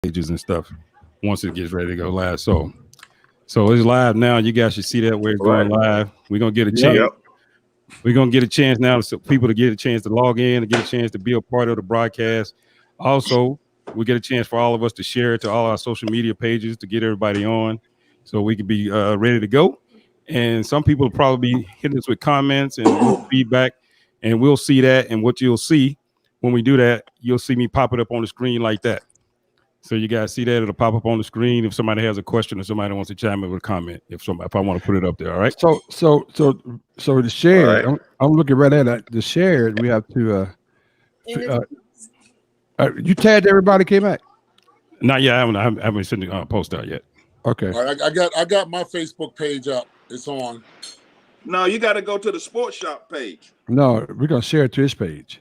pages and stuff once it gets ready to go live. So it's live now. You guys should see that where it's going live. We're gonna get a chance. Yep. We're gonna get a chance now so people to get a chance to log in, to get a chance to be a part of the broadcast. Also, we get a chance for all of us to share it to all our social media pages to get everybody on, so we can be ready to go. And some people will probably be hitting us with comments and feedback, and we'll see that. And what you'll see when we do that, you'll see me pop it up on the screen like that. So you guys see that it'll pop up on the screen if somebody has a question or somebody wants to chime in with a comment. If I want to put it up there, all right. So the share. Right. I'm looking right at it. The share. We have to. You tagged everybody came back. Not yet. I haven't sent the post out yet. Okay. All right, I got my Facebook page up. It's on. No, you got to go to the Sports Shop page. No, we're gonna share it to his page.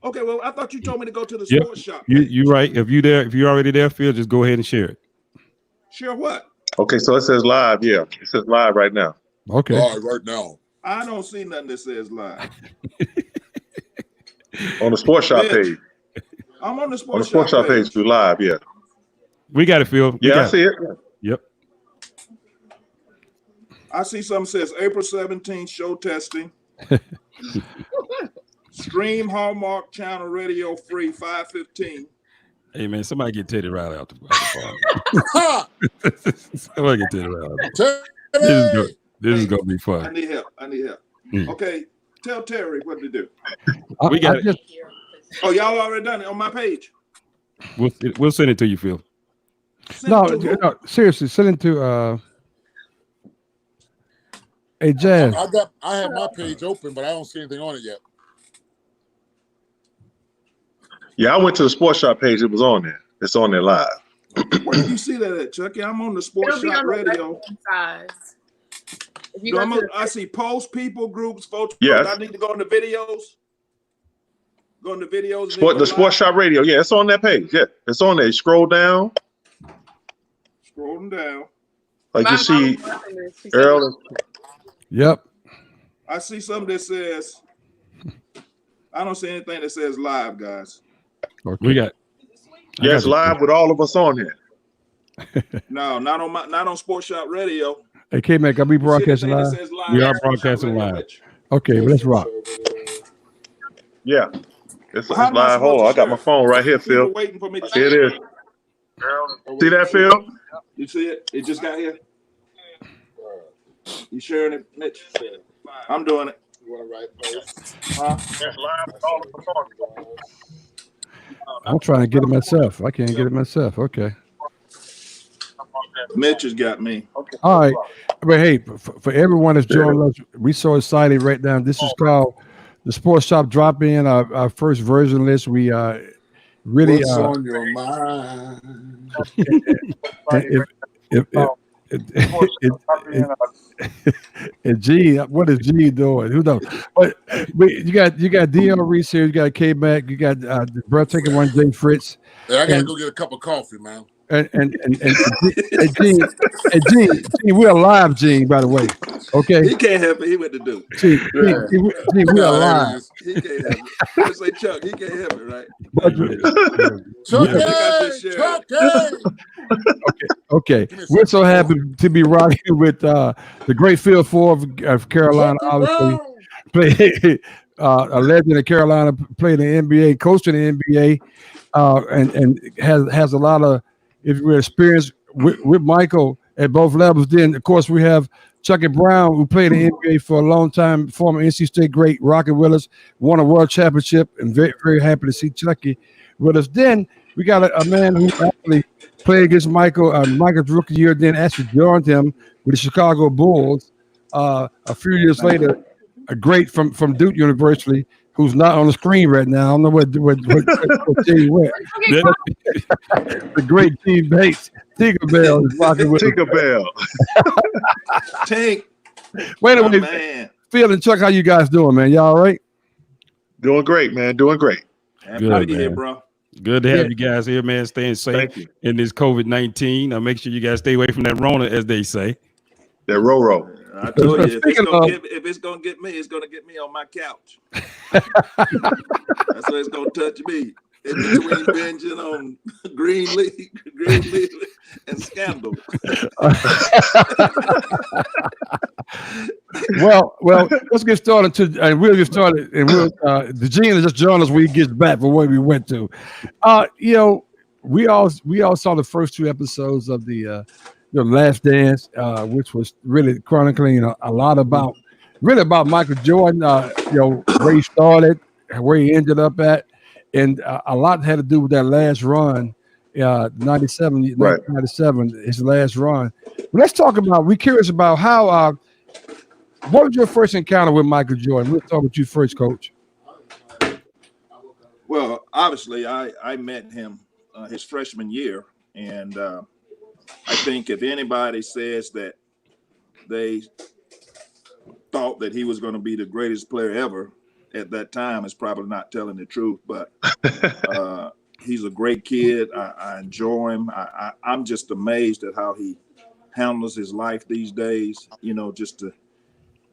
Okay, well, I thought you told me to go to the Sports Shop. You're right. If you're already there, Phil, just go ahead and share it. Share what? Okay, so it says live. Yeah, it says live right now. Okay. Right now. I don't see nothing that says live. On the Sports Shop page. I'm on the On the Sports Shop page, we live. Yeah. We got it, Phil. I see it. Yep. I see something says April 17th show testing. Stream Hallmark Channel Radio free 5:15. Hey man, somebody get Teddy Riley out the phone. Somebody get Teddy Riley. This is gonna be fun. I need help. Okay, tell Terry what to do. We got it. Oh, y'all already done it on my page. We'll send it to you, Phil. No, seriously, send it to Hey Jazz. I have my page open, but I don't see anything on it yet. Yeah, I went to the Sports Shop page. It was on there. It's on there live. Where did you see that at, Chucky? I'm on the Sports Shop Radio. I see posts, people, groups, photos. Yes. I need to go into videos. Go into videos. The Sports Shop Radio. Yeah, it's on that page. Yeah, it's on there. Scroll down. Scrolling down. Like you see Earl. Yep. I see something that says, I don't see anything that says live, guys. Okay. We got. Yes, live with all of us on here. No, not on Sports Shop Radio. Hey, K-Mac, are we broadcasting live? We are broadcasting live. Okay, well, let's rock. Yeah, it's live. Hold on, I got my phone right here, Phil. Waiting for me to Here it is. See that, Phil? You see it? It just got here. You sharing it, Mitch? I'm doing it. You want to write post? Huh? Yes, live with all of us on. I'm trying to get it myself. I can't get it myself. Okay. Mitch has got me. Okay. All right. But hey, for everyone that's joining us, we so excited right now. This is called the Sports Shop Drop In, our first version list. We really What's on your mind? And G, what is G doing? Who knows? But you got Dion Reese here. You got K Mac. You got the breathtaking one, Jay Fritz. Hey, I gotta go get a cup of coffee, man. And Gene, we're live, Gene. By the way, okay. He can't help it. He went to do. Gene, we are live. He can't help it. Let's say Chuck. He can't help it, right? Okay. We're so happy to be rocking with the great Phil Ford of Carolina. Obviously, played a legend of Carolina, played in the NBA, coached in the NBA, and has a lot of experience with Michael at both levels. Then, of course, we have Chucky Brown, who played in the NBA for a long time, former NC State great, rocking with us, won a world championship, and very, very happy to see Chucky with us. Then we got a man who actually played against Michael's rookie year, then actually joined him with the Chicago Bulls a few years later. A great from Duke University, who's not on the screen right now. I don't know what team went. The great Steve Bates, Tinkerbell is rocking with Tinkerbell. Tink. Wait a minute, man. Phil and Chuck, how you guys doing, man? Y'all all right? Doing great, man. Doing great. Good to be here, bro. Good to have you guys here, man. Staying safe in this COVID-19. Now make sure you guys stay away from that Rona, as they say. That Roro. I told you, if it's gonna get me on my couch. That's where it's gonna touch me. in between binging on Green League and Scandal. well, let's get started. We'll get started, and the Gene will just join us when he gets back from where we went to. We all saw the first 2 episodes of the Last Dance, which was really chronicling a lot about Michael Jordan. Where he started, where he ended up at, and a lot had to do with that last run. 97, Right. 1997, his last run. But let's talk about. We're curious about how. What was your first encounter with Michael Jordan? We'll talk with you first, Coach. Well, obviously, I met him his freshman year, and I think if anybody says that they thought that he was going to be the greatest player ever at that time, is probably not telling the truth. But he's a great kid. I enjoy him. I'm just amazed at how he handles his life these days. Just to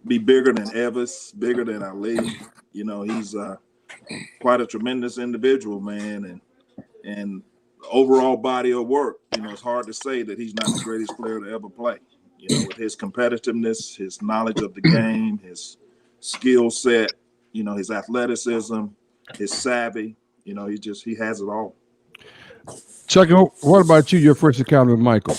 be bigger than Elvis, bigger than Ali. He's quite a tremendous individual, man, and overall body of work. It's hard to say that he's not the greatest player to ever play. With his competitiveness, his knowledge of the game, his skill set, his athleticism, his savvy. He has it all. Chucky, what about you? Your first encounter with Michael?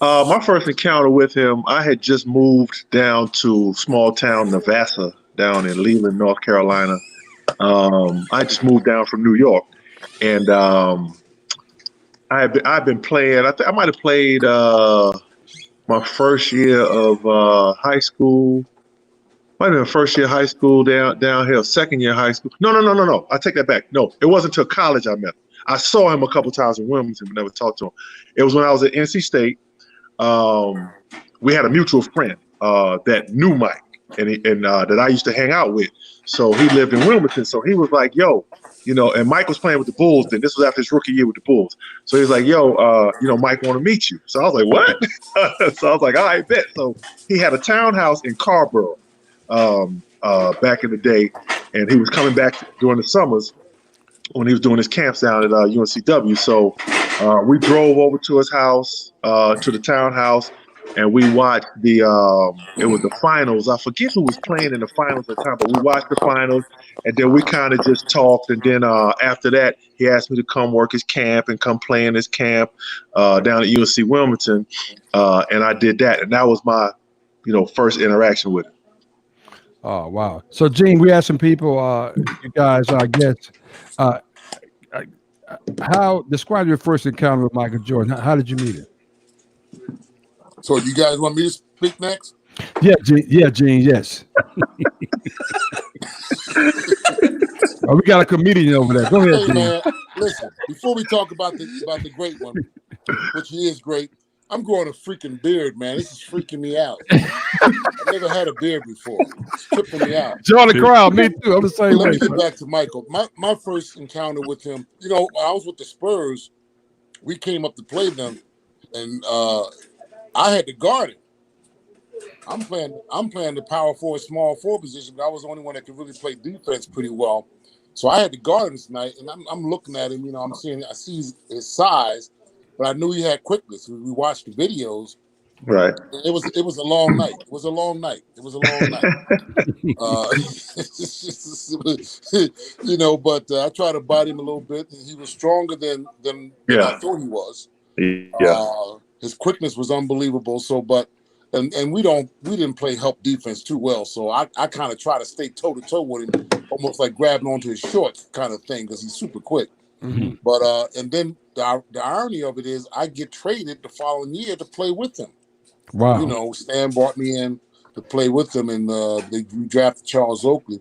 My first encounter with him, I had just moved down to small town Navassa down in Leland, North Carolina. I just moved down from New York, and I've been playing. I think I might have played my first year of high school. Might have been first year high school down here, second year high school. No. I take that back. No, it wasn't until college I met him. I saw him a couple times in Wilmington, but never talked to him. It was when I was at NC State. We had a mutual friend that knew Mike, and that I used to hang out with. So he lived in Wilmington. So he was like, "Yo," and Mike was playing with the Bulls. Then this was after his rookie year with the Bulls. So he was like, "Yo, Mike want to meet you." So I was like, "What?" So I was like, "All right, bet." So he had a townhouse in Carborough back in the day, and he was coming back during the summers when he was doing his camps down at UNCW. So we drove over to his house, to the townhouse, and we watched it was the finals. I forget who was playing in the finals at the time, but we watched the finals, and then we kind of just talked. And then after that, he asked me to come work his camp and come play in his camp down at UNC Wilmington, and I did that. And that was my, first interaction with him. Oh, wow. So, Gene, we asked some people, you guys, I guess, describe your first encounter with Michael Jordan. How did you meet him? So you guys want me to speak next? Yeah, Gene, yes. We got a comedian over there. Go ahead, Gene. Man, listen, before we talk about the great one, which he is great, I'm growing a freaking beard, man. This is freaking me out. I've never had a beard before. It's tripping me out. Join the crowd. Me too. I'm the same way. Let me get back to Michael. My first encounter with him, I was with the Spurs. We came up to play them, and I had to guard him. I'm playing the power forward, small forward position, but I was the only one that could really play defense pretty well. So I had to guard him tonight, and I'm looking at him. I see his size, but I knew he had quickness. We watched the videos. Right. It was a long night. But I tried to bite him a little bit, and he was stronger than I thought he was. Yeah. His quickness was unbelievable. So, and we didn't play help defense too well. So I kind of try to stay toe to toe with him, almost like grabbing onto his shorts kind of thing, because he's super quick. Mm-hmm. But and then the irony of it is, I get traded the following year to play with him. Wow. Stan brought me in to play with him, and we drafted Charles Oakley.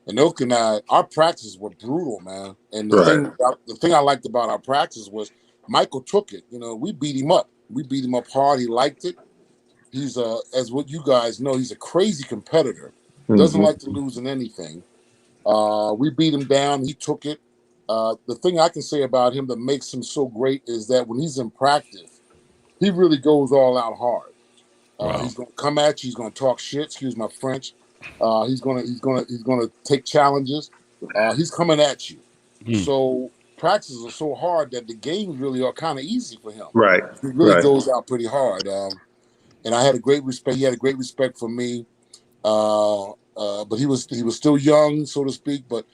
And Oakley and I, our practices were brutal, man. And the thing I liked about our practice was Michael took it. We beat him up. We beat him up hard. He liked it. He's as what you guys know, he's a crazy competitor. Doesn't like to lose in anything. We beat him down. He took it. The thing I can say about him that makes him so great is that when he's in practice, he really goes all out hard. Wow. He's going to come at you. He's going to talk shit. Excuse my French. He's going to take challenges. He's coming at you. So practices are so hard that the games really are kind of easy for him. Right. He really Right. goes out pretty hard. And I had a great respect. He had a great respect for me. But he was still young, so to speak. But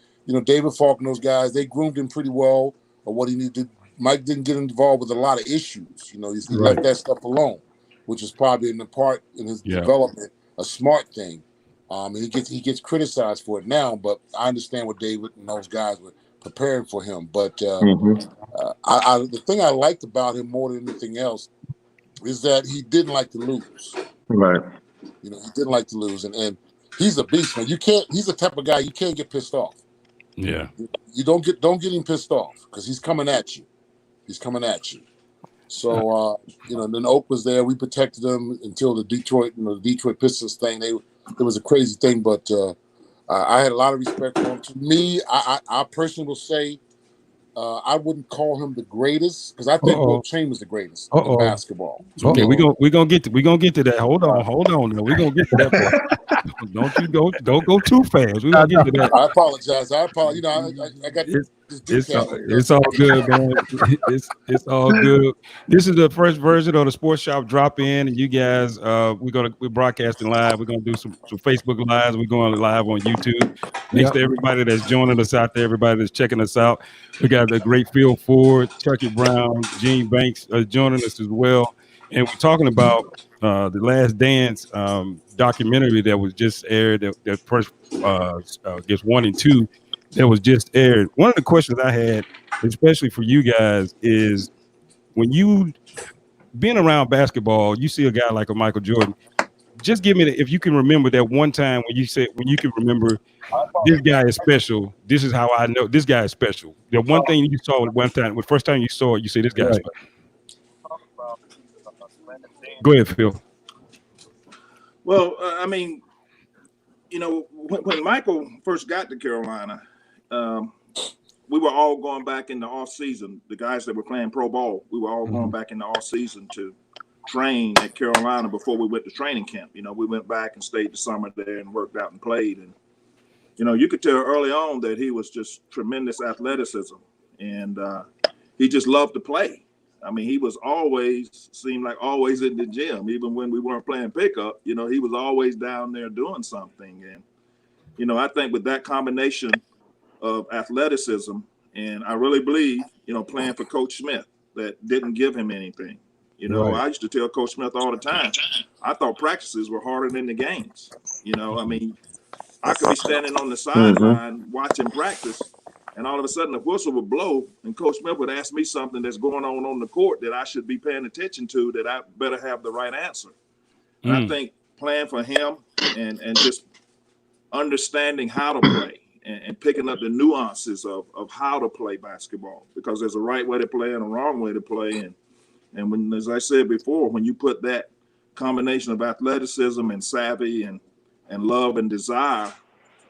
David Falk and those guys, they groomed him pretty well on what he needed to. Mike didn't get involved with a lot of issues. He left that stuff alone, which is probably in his development a smart thing. He gets criticized for it now, but I understand what David and those guys were preparing for him. But the thing I liked about him more than anything else is that he didn't like to lose. Right. He didn't like to lose, and he's a beast, man. He's the type of guy you can't get pissed off. Yeah. You don't get him pissed off because he's coming at you. He's coming at you. So then Oak was there. We protected him until the Detroit Pistons thing. It was a crazy thing, but I had a lot of respect for him. To me, I personally will say I wouldn't call him the greatest because I think Wilt Chamberlain was the greatest in basketball. Okay, we're gonna get to that. Hold on. Now. We're gonna get to that part. Don't go too fast. We're gonna get to that. I apologize. I got it's all good, man. It's all good. This is the first version of the Sports Shop drop in, and you guys, we're broadcasting live. We're gonna do some Facebook lives. We're going live on YouTube. Thanks to everybody that's joining us out there, everybody that's checking us out. We got the great Phil Ford, Chucky Brown, Gene Banks joining us as well, and we're talking about the Last Dance documentary that was just aired. That first, I guess 1 and 2. That was just aired. One of the questions I had, especially for you guys, is when you been around basketball, you see a guy like a Michael Jordan. Just give me if you can remember that one time when you can remember this guy is special. This is how I know this guy is special. The one thing you saw one time, the first time you saw it, you say this guy is special. Go ahead, Phil. Well, I mean, when Michael first got to Carolina, we were all going back in the off season. The guys that were playing pro ball, we were all going back in the off season to train at Carolina before we went to training camp. We went back and stayed the summer there and worked out and played. And you could tell early on that he was just tremendous athleticism, and he just loved to play. I mean, he was seemed like always in the gym, even when we weren't playing pickup. He was always down there doing something. And I think with that combination of athleticism, and I really believe, playing for Coach Smith, that didn't give him anything. I used to tell Coach Smith all the time, I thought practices were harder than the games. I mean, I could be standing on the sideline watching practice, and all of a sudden the whistle would blow, and Coach Smith would ask me something that's going on the court that I should be paying attention to, that I better have the right answer. And I think playing for him and just understanding how to play and picking up the nuances of how to play basketball, because there's a right way to play and a wrong way to play. And when, as I said before, when you put that combination of athleticism and savvy and love and desire,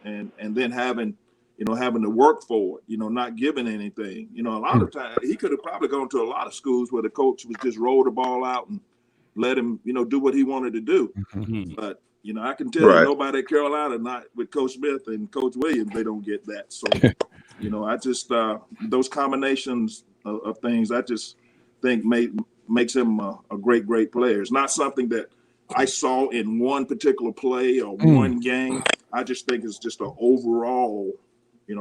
and then having to work for it, not giving anything, a lot of times he could have probably gone to a lot of schools where the coach was just roll the ball out and let him, do what he wanted to do. But, I can tell you nobody at Carolina, not with Coach Smith and Coach Williams, they don't get that. So, I just, those combinations of things, I just think makes him a great player. It's not something that I saw in one particular play or one game. I just think it's just an overall,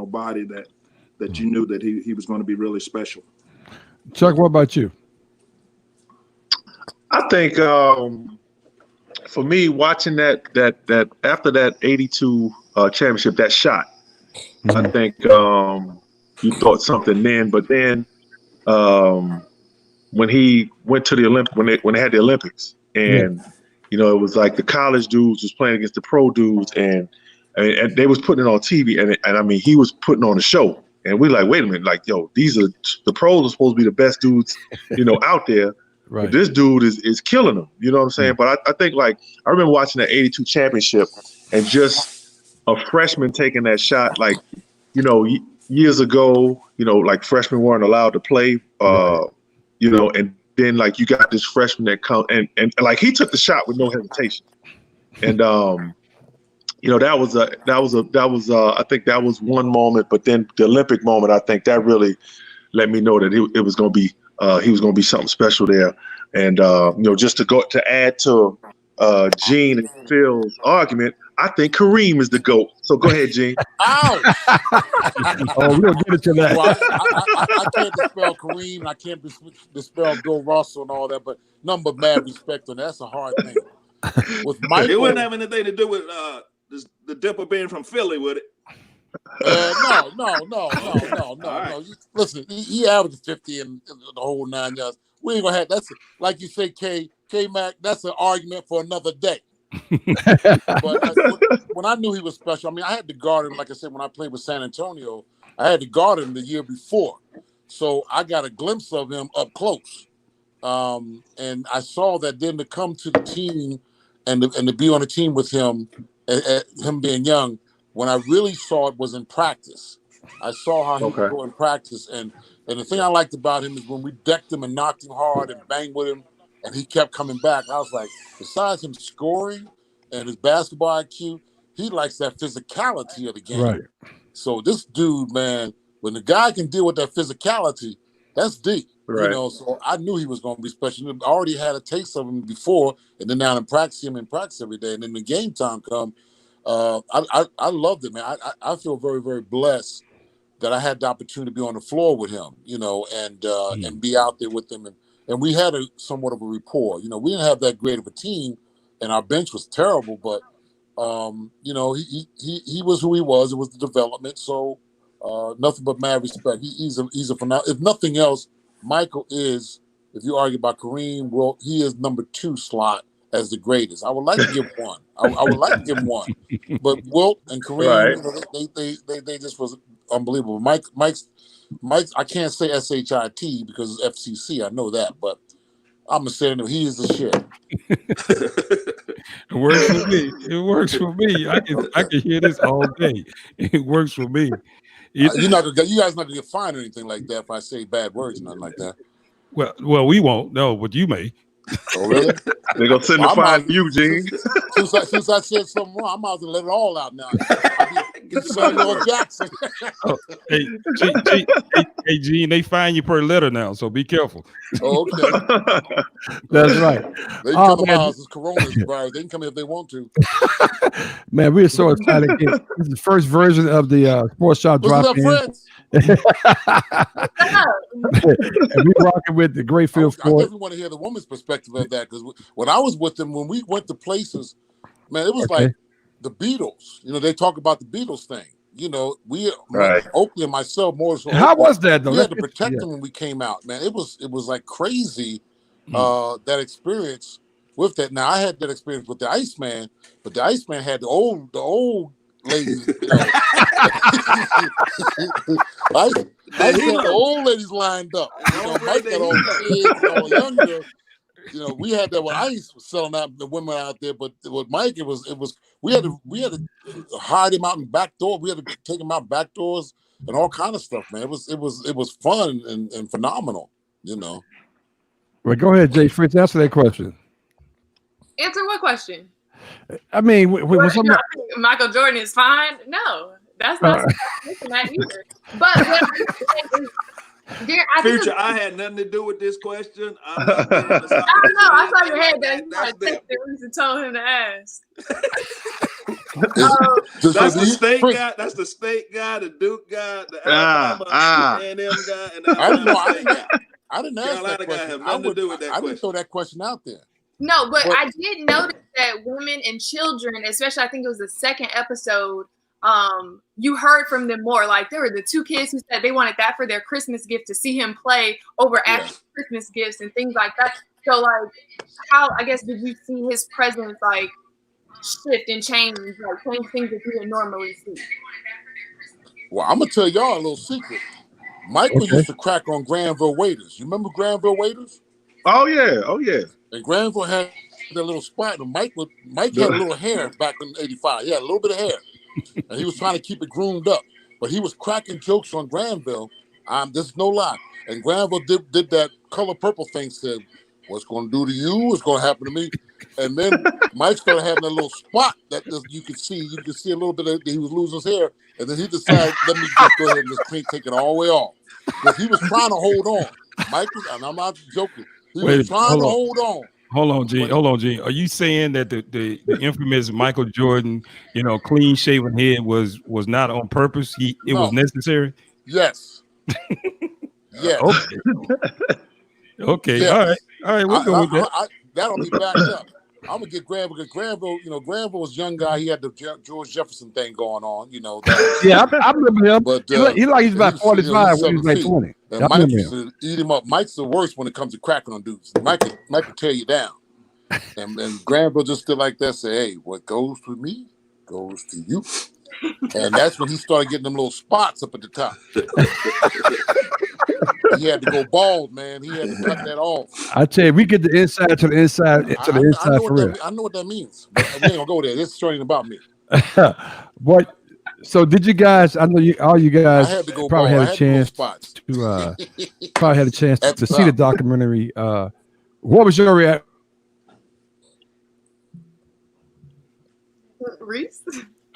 body that you knew that he was going to be really special. Chuck, what about you? I think for me, watching that after that 82 championship, that shot, I think you thought something then, but then when he went to the Olympics, when they had the Olympics, and it was like the college dudes was playing against the pro dudes, and they was putting it on TV, and I mean he was putting on a show, and we like, wait a minute, like, yo, these are the pros are supposed to be the best dudes, out there. Right. But this dude is killing them. You know what I'm saying? But I think, like, I remember watching that 82 championship and just a freshman taking that shot, like, years ago, like freshmen weren't allowed to play, and then like you got this freshman that come and like he took the shot with no hesitation. And that was I think that was one moment, but then the Olympic moment, I think that really let me know that it was going to be he was going to be something special there. And just to add to Gene and Phil's argument, I think Kareem is the GOAT. So go ahead, Gene. Ouch! Oh, we'll get into that. Well, I can't dispel Kareem, and I can't dispel Bill Russell and all that, but nothing but mad respect, and that's a hard thing. With Michael, it wouldn't have anything to do with the Dipper being from Philly, would it? No. Listen, he averaged 50 in the whole 9 yards. We ain't gonna have that's like you say, K Mac. That's an argument for another day. But when I knew he was special, I mean, I had to guard him. Like I said, when I played with San Antonio, I had to guard him the year before, so I got a glimpse of him up close. And I saw that then to come to the team and to be on the team with him, him being young. When I really saw it was in practice. I saw how he would go in practice, and the thing I liked about him is when we decked him and knocked him hard and banged with him, and he kept coming back. I was like, besides him scoring and his basketball IQ, he likes that physicality of the game. Right. So this dude, man, when the guy can deal with that physicality, that's deep. Right. So I knew he was going to be special. I already had a taste of him before, and then now I'm practicing him in practice every day. And then the game time come. I loved it, man. I feel very, very blessed that I had the opportunity to be on the floor with him, and be out there with him. And we had somewhat of a rapport. We didn't have that great of a team, and our bench was terrible, but he was who he was. It was the development. So nothing but mad respect. He's a phenomenal. If nothing else, Michael is. If you argue about Kareem, well, he is number 2 slot as the greatest. I would like to give one. I would like to give one. But Wilt and Kareem, they just was unbelievable. Mike's I can't say SHIT because it's FCC. I know that, but I'm gonna say that he is the shit. It works for me. It works for me. I can hear this all day. It works for me. You guys not gonna get fined or anything like that if I say bad words or nothing like that. Well, we won't. No, but you may. Oh, really? They're gonna send the fine to you, Gene. Since I said something wrong, I might as well let it all out now. Get Samuel Jackson. Hey, Gene, they fine you per letter now, so be careful. Oh, okay. That's right. They can come to my house as coronavirus. They can come if they want to. Man, we're so excited. This is the first version of the Sports Shop Drop In. And we rocking with the great Phil Ford. I definitely want to hear the woman's perspective of that, because when I was with them, when we went to places, man, it was like the Beatles. They talk about the Beatles thing. Oakley and myself more so. How was that though? We had to protect them when we came out, man. It was like crazy that experience with that. Now I had that experience with the Iceman, but the Iceman had the old ladies. I had the old ladies lined up. Mike got all the kids, all younger. We had that with Ice selling out the women out there, but with Mike, it was we had to hide him out in back door. We had to take him out back doors and all kind of stuff, man. It was fun and phenomenal, Well, go ahead, Jay Fritz. Answer that question. Answer what question? I mean, when somebody... Michael Jordan is fine. No, that's not that either. But Future, I had nothing to do with this question. I don't know. I saw your head that you texted told him to ask. That's the state guy. That's the state guy, the Duke guy, the Alabama A&M guy, and the I didn't ask that question. Have nothing to do with that question. I didn't throw that question out there. No, but I did notice that women and children, especially I think it was the second episode, you heard from them more. Like there were the 2 kids who said they wanted that for their Christmas gift, to see him play over actual Christmas gifts and things like that. So like how, I guess, did you see his presence like shift and change things that you would normally see? Well, I'm gonna tell y'all a little secret. Michael used to crack on Granville Waiters. You remember Granville Waiters? Oh yeah. And Granville had that little spot, and Mike had a little hair back in '85. He had a little bit of hair, and he was trying to keep it groomed up. But he was cracking jokes on Granville. This is no lie. And Granville did that Color Purple thing. Said, What's going to do to you? What's going to happen to me? And then Mike started having a little spot that you could see. You could see a little bit of he was losing his hair, and then he decided, let me just go ahead and just take it all the way off because he was trying to hold on. Mike was, and I'm not joking. He was trying to hold on. Hold on, Gene. Are you saying that the infamous Michael Jordan, clean shaven head was not on purpose? It was necessary? Yes. Yes. Okay. Yes. All right. We'll go with that. That'll be backed up. I'm gonna get Granville because Granville was a young guy. He had the George Jefferson thing going on. Yeah, I remember him. But he's about 45 when he was like 20. And Mike used to eat him up. Mike's the worst when it comes to cracking on dudes. Mike will tear you down. And Granville just stood like that, say, "Hey, what goes to me goes to you." And that's when he started getting them little spots up at the top. He had to go bald, man. He had to cut that off. I tell you, we get the inside to the inside for real. I know what that means. But we ain't gonna go there. This story ain't about me. What? So did you guys? I know all you guys probably had a chance to see the documentary. What was your reaction? Reese?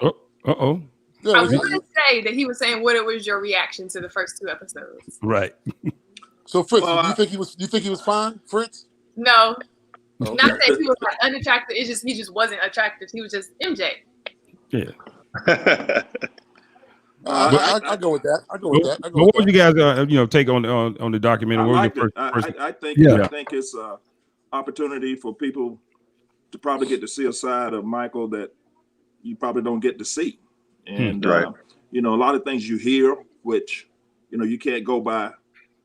Uh-oh. I want to say that he was saying what was your reaction to the first 2 episodes. Right. So Fritz, do you think he was fine, Fritz? No. Okay. Not that he was like unattractive. It's just he just wasn't attractive. He was just MJ. Yeah. I go with that. What would you guys take on the documentary? I think it's an opportunity for people to probably get to see a side of Michael that you probably don't get to see. And, a lot of things you hear, which, you can't go by,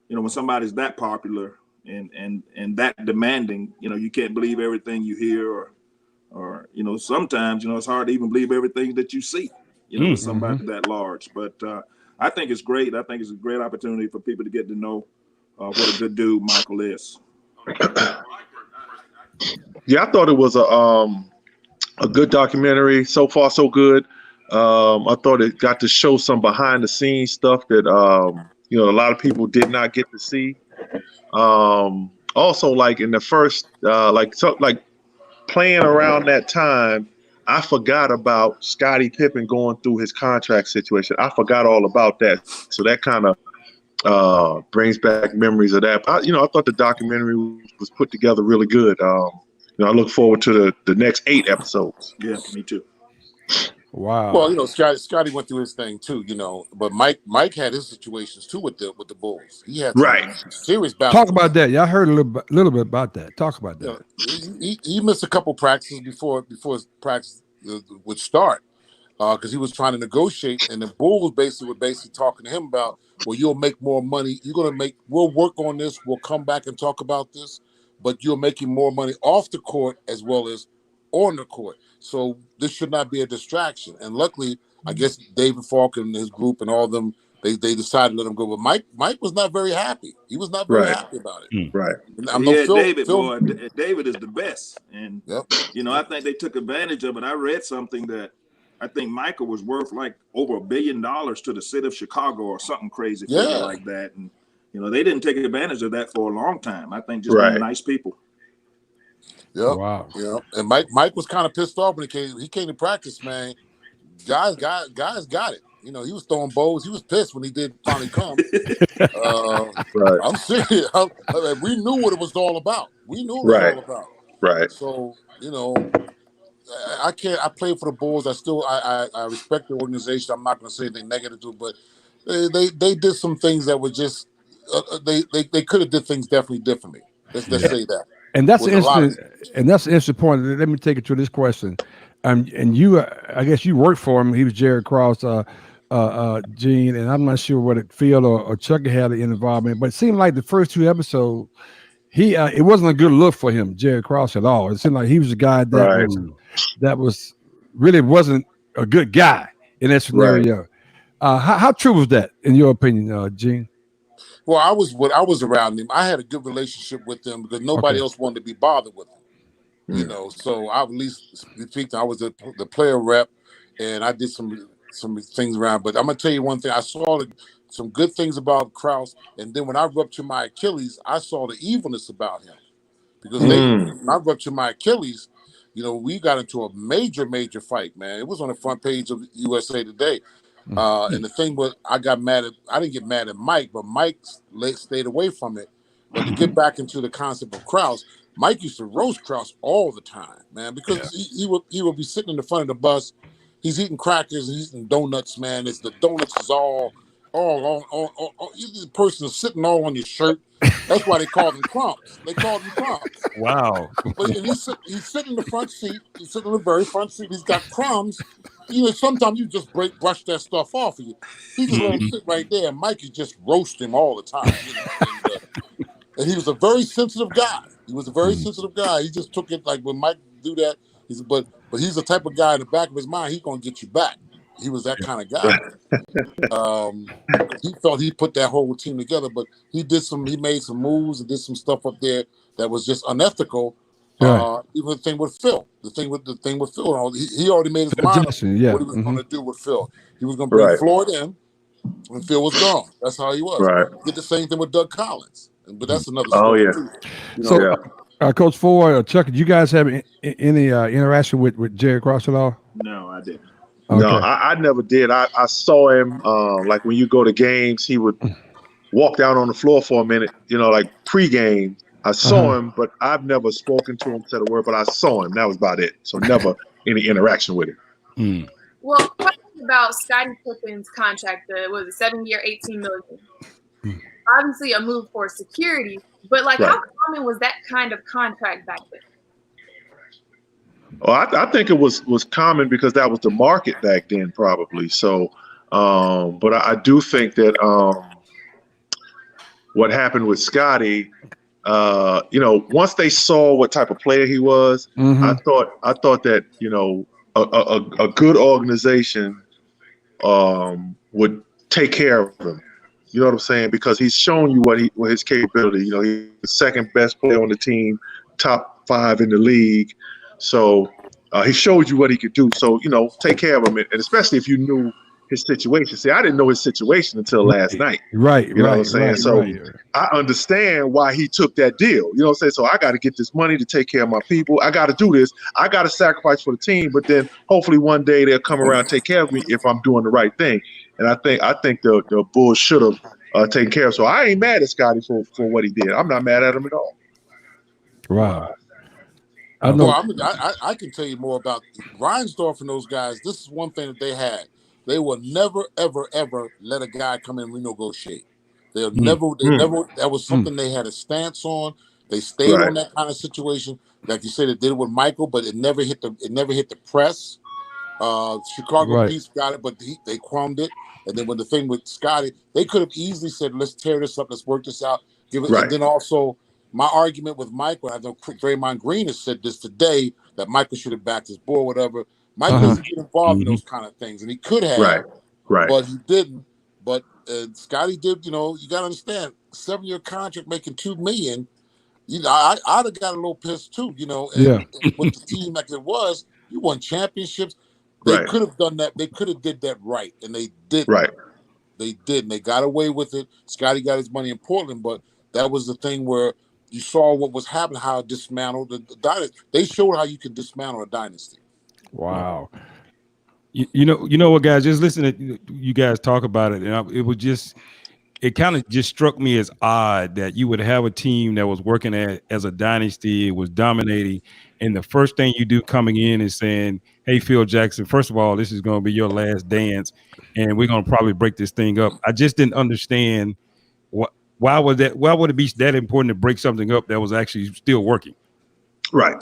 when somebody's that popular and that demanding, you can't believe everything you hear or sometimes, it's hard to even believe everything that you see, with somebody that large. But I think it's great. I think it's a great opportunity for people to get to know what a good dude Michael is. Yeah, I thought it was a good documentary. So far, so good. I thought it got to show some behind the scenes stuff that a lot of people did not get to see. Also, like in the first, playing around that time, I forgot about Scottie Pippen going through his contract situation. I forgot all about that. So that kind of brings back memories of that. I thought the documentary was put together really good. I look forward to the next 8 episodes. Yeah, me too. Wow. Well, Scotty went through his thing too, but Mike had his situations too with the Bulls. He had some serious battles. Talk about that. Yeah, I heard a little bit about that. Talk about that. He missed a couple practices before his practice would start because he was trying to negotiate, and the Bulls were talking to him about, well, you'll make more money. We'll work on this. We'll come back and talk about this, but you're making more money off the court as well as on the court. So this should not be a distraction. And luckily, I guess David Falk and his group and all of them, they decided to let him go. But Mike was not very happy. He was not very happy about it. Right. David is the best. And, I think they took advantage of it. I read something that I think Michael was worth like over $1 billion to the city of Chicago or something crazy like that. And, they didn't take advantage of that for a long time. I think just being nice people. Yep. Wow. Yeah. And Mike was kind of pissed off when he came to practice, man. Guys got it. He was throwing bows. He was pissed when he did finally come. I'm serious. We knew what it was all about. Right. So, I played for the Bulls. I respect the organization. I'm not going to say anything negative to it, but they did some things that were just they could have did things definitely differently. Let's say that. And that's the interesting point. Let me take it to this question. And you, I guess you worked for him. He was Jerry Krause, Gene, and I'm not sure what Phil or Chucky had in involvement, but it seemed like the first 2 episodes, it wasn't a good look for him, Jerry Krause, at all. It seemed like he was a guy that was really wasn't a good guy in that scenario. How true was that, in your opinion, Gene? Well, I was around him. I had a good relationship with him because nobody else wanted to be bothered with him. So I at least speak. I was the player rep, and I did some things around. But I'm gonna tell you one thing. I saw some good things about Krause, and then when I ruptured my Achilles, I saw the evilness about him. because I ruptured my Achilles. You know, we got into a major fight, man. It was on the front page of USA Today. And the thing was, I didn't get mad at Mike, but Mike stayed away from it. But to get back into the concept of Krause, Mike used to roast Krause all the time, man, because he would be sitting in the front of the bus. He's eating crackers, he's eating donuts, man. The donuts is all the person is sitting all on your shirt. That's why they called him crumbs. They called him crumbs. Wow. But he's sitting in the front seat. He's sitting in the very front seat. He's got crumbs. You know, sometimes you just brush that stuff off of you. He just let him sit right there. And Mikey just roast him all the time. You know? And he was a very sensitive guy. He just took it like when Mike do that. But he's the type of guy in the back of his mind, he's gonna get you back. He was that kind of guy. He felt he put that whole team together, but he made some moves and did some stuff up there that was just unethical. Even the thing with Phil, he already made his mind up what he was going to do with Phil. He was going to bring Floyd in, and Phil was gone. That's how he was. Right. Did the same thing with Doug Collins, but that's another story. Too. You know? So, Coach Ford, Chuck, did you guys have any interaction with Jerry Krause at all? No, I didn't. Okay. No, I never did. I saw him like when you go to games, he would walk down on the floor for a minute, you know, like pregame. I saw him, but I've never spoken to him, said a word, but I saw him. That was about it. So never any interaction with him. Well, question about Scottie Pippen's contract, was a 7-year, $18 million. Obviously a move for security, but like how common was that kind of contract back then? Oh, I think it was common because that was the market back then, probably. So, but I do think that what happened with Scottie, you know, once they saw what type of player he was, I thought that, you know, a good organization would take care of him. You know what I'm saying? Because he's shown you what his capability. You know, he's the second best player on the team, top 5 in the league. So he showed you what he could do. So, you know, take care of him, and especially if you knew his situation. See, I didn't know his situation until last night. Right. You know what I'm saying? So I understand why he took that deal. You know what I'm saying? So I got to get this money to take care of my people. I got to do this. I got to sacrifice for the team. But then hopefully one day they'll come around and take care of me if I'm doing the right thing. And I think the Bulls should have taken care of. So I ain't mad at Scottie for what he did. I'm not mad at him at all. Wow. I can tell you more about Reinsdorf and those guys. This is one thing that they had. They will never, ever, ever let a guy come in and renegotiate. They never. That was something they had a stance on. They stayed on that kind of situation. Like you said, it did it with Michael, but it never hit the press. Chicago Peace got it, but they crumbed it. And then when the thing with Scottie, they could have easily said, "Let's tear this up. Let's work this out." Give it. And then also, my argument with Michael, I know Draymond Green has said this today, that Michael should have backed his boy, whatever. Michael doesn't get involved in those kind of things, and he could have, but he didn't. But Scottie did. You know, you got to understand, 7-year contract making $2 million. You know, I'd have got a little pissed too. You know, and with the team like it was, you won championships. They could have done that. They could have did that right, and they didn't. They didn't. They got away with it. Scottie got his money in Portland, but that was the thing where you saw what was happening, how it dismantled the dynasty. They showed how you could dismantle a dynasty. Wow. You know what, guys? Just listen to you guys talk about it, and it kind of just struck me as odd that you would have a team that was working as a dynasty, was dominating, and the first thing you do coming in is saying, "Hey, Phil Jackson, first of all, this is going to be your last dance, and we're going to probably break this thing up." I just didn't understand why would it be that important to break something up that was actually still working? Right.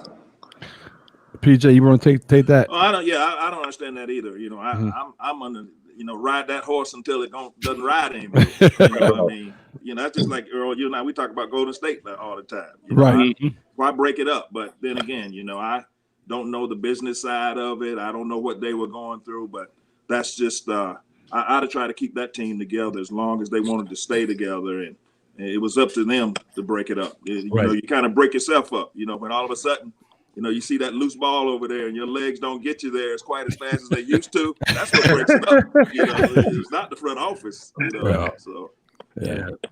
PJ, you want to take that? Oh, I don't understand that either. You know, I'm on the, you know, ride that horse until it doesn't ride anymore. You know what I mean? You know, that's just like Earl, you and I, we talk about Golden State all the time. You know, why break it up? But then again, you know, I don't know the business side of it. I don't know what they were going through, but that's just I'd have tried to keep that team together as long as they wanted to stay together, and it was up to them to break it up. You know, you kind of break yourself up, you know, when all of a sudden, you know, you see that loose ball over there and your legs don't get you there as quite as fast as they used to. That's what breaks it up. You know, it's not the front office, you know. So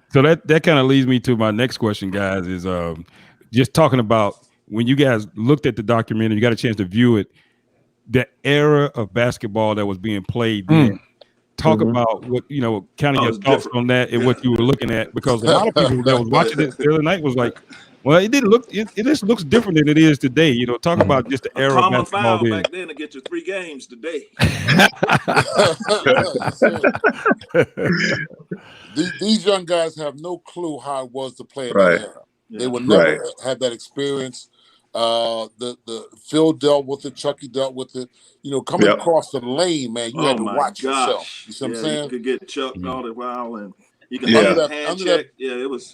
So that kind of leads me to my next question, guys, is just talking about when you guys looked at the documentary, you got a chance to view it, the era of basketball that was being played then. Talk about what, kind of your thoughts on that and what you were looking at, because a lot of people that was watching it the other night was like, well, it didn't look, it just looks different than it is today. Talk about just the era of common basketball foul then. back then to get you 3 games today. These young guys have no clue how it was to play in Right. that era. Yeah. They would never Right. have that experience. The Phil dealt with it, Chucky dealt with it. Coming Yep. across the lane, man, you had to my watch yourself. gosh. You see what I'm You saying? could get chucked all the while, and you can Yeah. have a Under hand that- check. Yeah, it was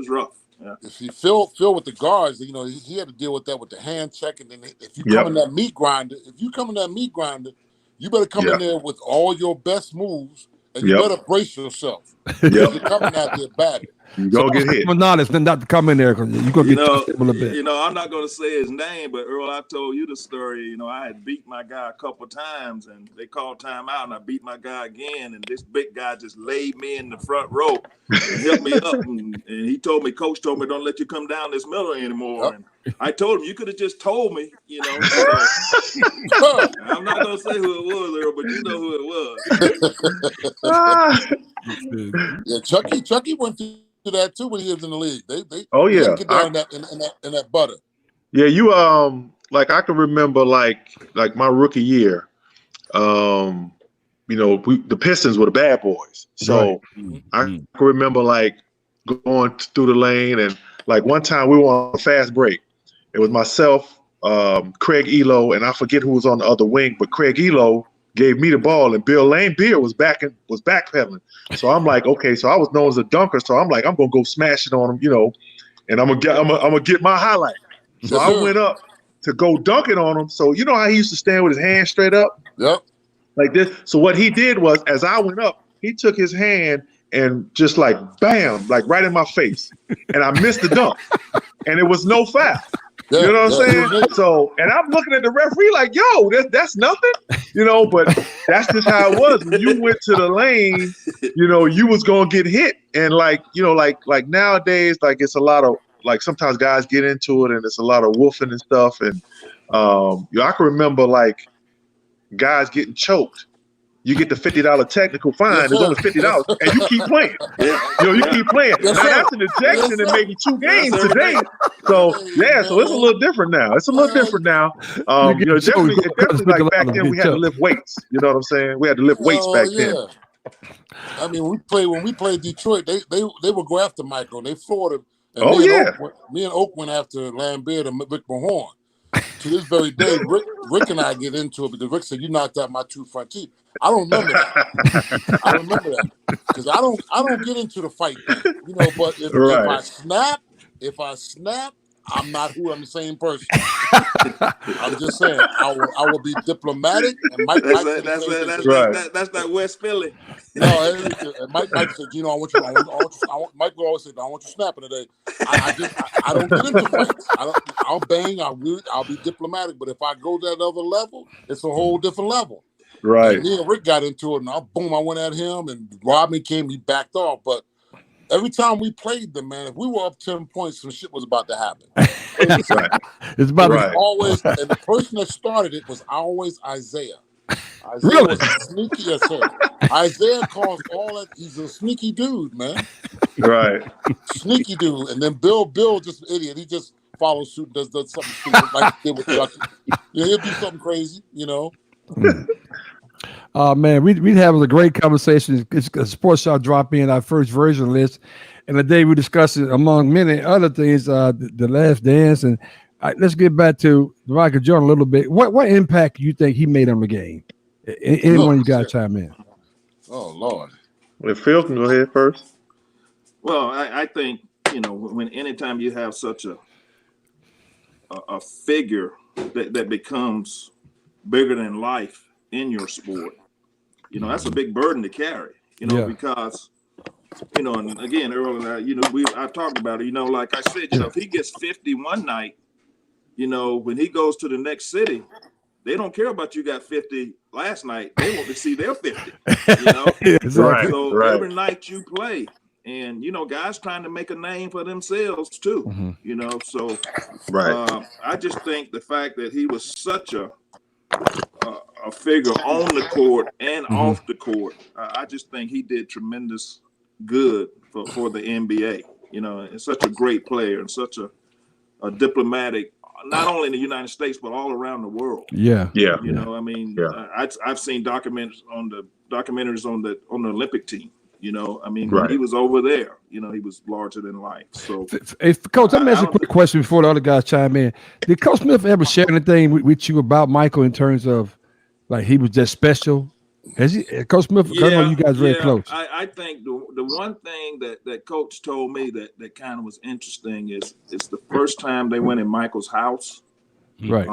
rough. Yeah. If you Phil with the guards, he had to deal with that with the hand check, and then if you Yep. come in that meat grinder, you better come in there with all your best moves, and you Yep. better brace yourself. Yep. You're coming out there battered. You gonna get hit. Honest, not to come in there because you're gonna get touched a little bit. I'm not going to say his name, but Earl, I told you the story. I had beat my guy a couple times, and they called timeout, and I beat my guy again, and this big guy just laid me in the front row and helped me up, and he told me, Coach told me, don't let you come down this middle anymore. Yep. And I told him, you could have just told me, So, I'm not going to say who it was, Earl, but you know who it was. Yeah, Chucky went through that too when he was in the league. They Oh, they yeah. get down in that butter. Yeah, you like I can remember like my rookie year, the Pistons were the bad boys. So I can remember like going through the lane, and like one time we were on a fast break. It was myself, Craig Elo, and I forget who was on the other wing, but Craig Elo gave me the ball, and Bill Lane Beer was backpedaling. So I'm like, okay, so I was known as a dunker, so I'm like, I'm gonna go smash it on him, and I'm gonna get my highlight. So I went up to go dunk it on him. So you know how he used to stand with his hand straight up? Yep. Like this. So what he did was, as I went up, he took his hand and just like bam, like right in my face. And I missed the dunk. And it was no foul. You know what I'm saying? So, and I'm looking at the referee like, yo, that's nothing, but that's just how it was. When you went to the lane, you was gonna get hit. And like nowadays, like it's a lot of like sometimes guys get into it and it's a lot of woofing and stuff. And I can remember like guys getting choked. You get the $50 technical fine. It's only $50, and you keep playing. You keep playing. Now that's an ejection and maybe 2 games today. So so it's a little different now. Definitely like back then we had to lift weights. You know what I'm saying? We had to lift weights back then. I mean, when we played Detroit, they would go after Michael. They floored him. And me and Oak went after Lambert and Rick Mahorn. To this very day, Rick and I get into it because Rick said, "You knocked out my 2 front teeth." I don't remember that. I remember that because I don't get into the fight thing, But if I snap, I'm not who I'm the same person. I'm just saying I will be diplomatic. And Mike that's that West Philly. No, Mike said, I want you. Mike will always say, I want you snapping today. I don't get into fights. I'll bang. I'll be diplomatic. But if I go to that other level, it's a whole different level. Right. And me and Rick got into it, and I went at him, and Rodney came. He backed off, but. Every time we played them, man, if we were up 10 points, some shit was about to happen. It's about to always, and the person that started it was always Isaiah. Isaiah Really? was a sneaky, yes, sir. Isaiah caused all that. He's a sneaky dude, man. Right. Sneaky dude. And then Bill just an idiot. He just follows suit, does something stupid like he did with Chucky. He'll do something crazy, Man, we having a great conversation. It's a sports shop drop in our first version list, and today we discussed it among many other things. The Last Dance, and let's get back to Michael Jordan a little bit. What impact do you think he made on the game? Anyone you got to chime in? Oh Lord, well, Phil can go ahead first. Well, I think when anytime you have such a figure that becomes bigger than life in your sport. That's a big burden to carry, because, and again, Earl and I, I talked about it, like I said, if he gets 50 one night, when he goes to the next city, they don't care about you got 50 last night. They want to see their 50, Right, So right. every night you play, And guys trying to make a name for themselves too. Mm-hmm. So Right. I just think the fact that he was such a figure on the court and off the court, I just think he did tremendous good for the NBA. And such a great player and such a diplomatic, not only in the United States but all around the world. Yeah. I've seen documentaries on the Olympic team. When Right. he was over there, he was larger than life. So, Hey, Coach, let me ask you a quick question before the other guys chime in. Did Coach Smith ever share anything with you about Michael in terms of like he was just special? Has he, Coach Smith? I know you guys very close. I think the one thing that Coach told me that kind of was interesting is it's the first time they went in Michael's house. Right.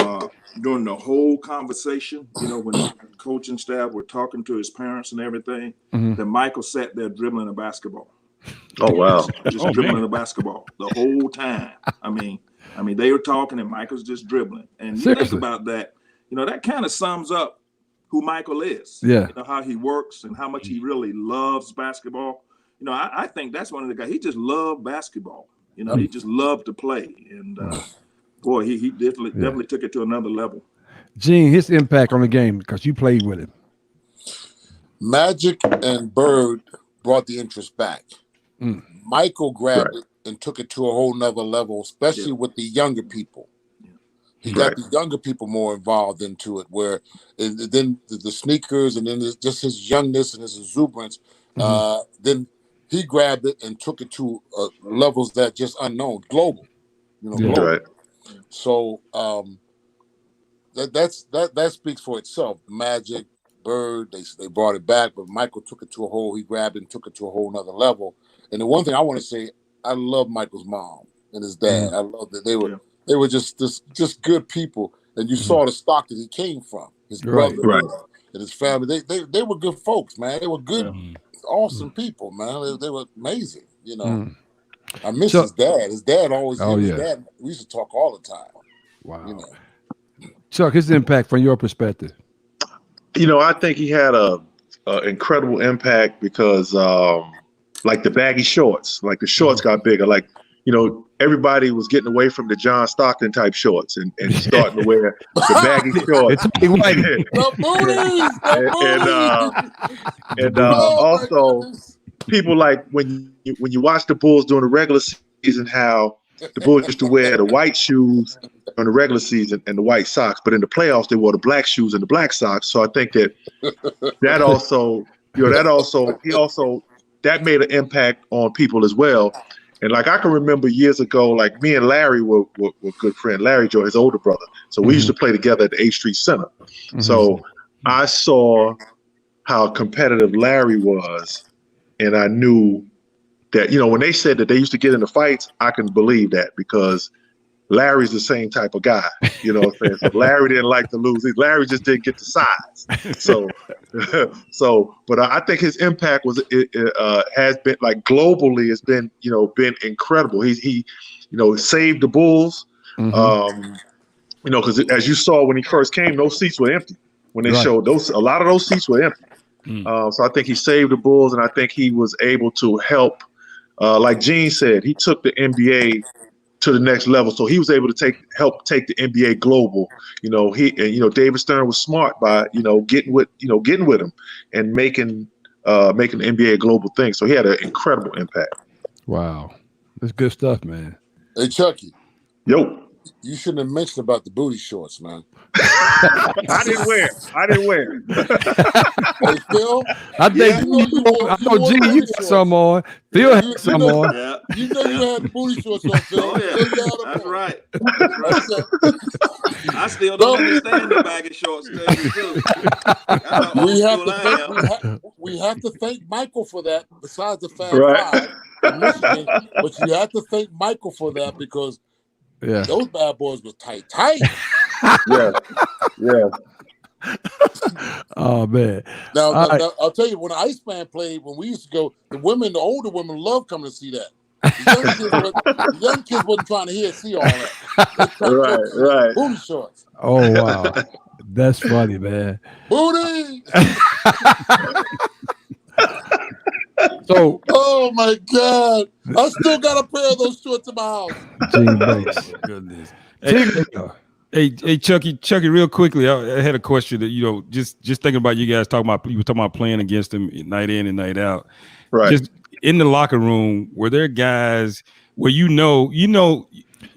During the whole conversation, when the coaching staff were talking to his parents and everything, that Michael sat there dribbling a basketball. Oh wow! Just dribbling a basketball the whole time. I mean, they were talking and Michael's just dribbling. And you think about that, that kind of sums up who Michael is. Yeah. How he works and how much he really loves basketball. I think that's one of the guys. He just loved basketball. He just loved to play. And boy, he definitely took it to another level. Gene, his impact on the game, because you played with him. Magic and Bird brought the interest back. Michael grabbed it and took it to a whole nother level, especially with the younger people. He got the younger people more involved into it, where and then the sneakers and then just his youngness and his exuberance. Then he grabbed it and took it to levels that just unknown, global. Global. Right. So that speaks for itself. Magic, Bird, they brought it back, but Michael took it to a whole. He grabbed it and took it to a whole nother level. And the one thing I want to say, I love Michael's mom and his dad. I love that they were just good people, and you saw the stock that he came from. His brother and his family. They were good folks, man. They were good, awesome people, man. They were amazing. I miss his dad. His dad always. His dad. We used to talk all the time. Wow. Chuck, his impact from your perspective. I think he had a incredible impact because, like the baggy shorts, like the shorts got bigger. Like, everybody was getting away from the John Stockton type shorts and starting to wear the baggy shorts. Also, people like when you watch the Bulls during the regular season, how the Bulls used to wear the white shoes during the regular season and the white socks, but in the playoffs they wore the black shoes and the black socks. So I think that also that made an impact on people as well. And like I can remember years ago, like me and Larry were good friends. Larry Joe, his older brother. So we used to play together at the 8th Street Center. So I saw how competitive Larry was, and I knew that, when they said that they used to get into fights, I can believe that because Larry's the same type of guy. You know what I'm saying? So Larry didn't like to lose. Larry just didn't get the size. But I think his impact has been like globally has been incredible. He saved the Bulls. Because as you saw when he first came, those seats were empty. When they showed a lot of those seats were empty. So I think he saved the Bulls, and I think he was able to help. Like Gene said, he took the NBA to the next level. So he was able to help take the NBA global. David Stern was smart by getting with him and making the NBA a global thing. So he had an incredible impact. Wow, that's good stuff, man. Hey Chucky. Yo. You shouldn't have mentioned about the booty shorts, man. I didn't wear. Hey, Phil? I know, Gene, you got some on. Phil had some on. Yeah. You know you had the booty shorts on, Phil. Oh, yeah. That's right. I still don't understand the baggy shorts. We have to thank Michael for that, besides the Fab Five in Michigan. But you have to thank Michael for that because those bad boys were tight. Yeah. Oh man. Now, I'll tell you, when Iceman played, when we used to go, the older women loved coming to see that. The young kids wasn't trying to see all that. Right. Booty shorts. Oh wow. That's funny, man. Booty. So, oh my God, I still got a pair of those shorts in my house. Gene Banks. Goodness. Hey, Hey, Chucky, real quickly, I had a question that just thinking about you guys talking about playing against them night in and night out. Right. Just in the locker room, were there guys where you know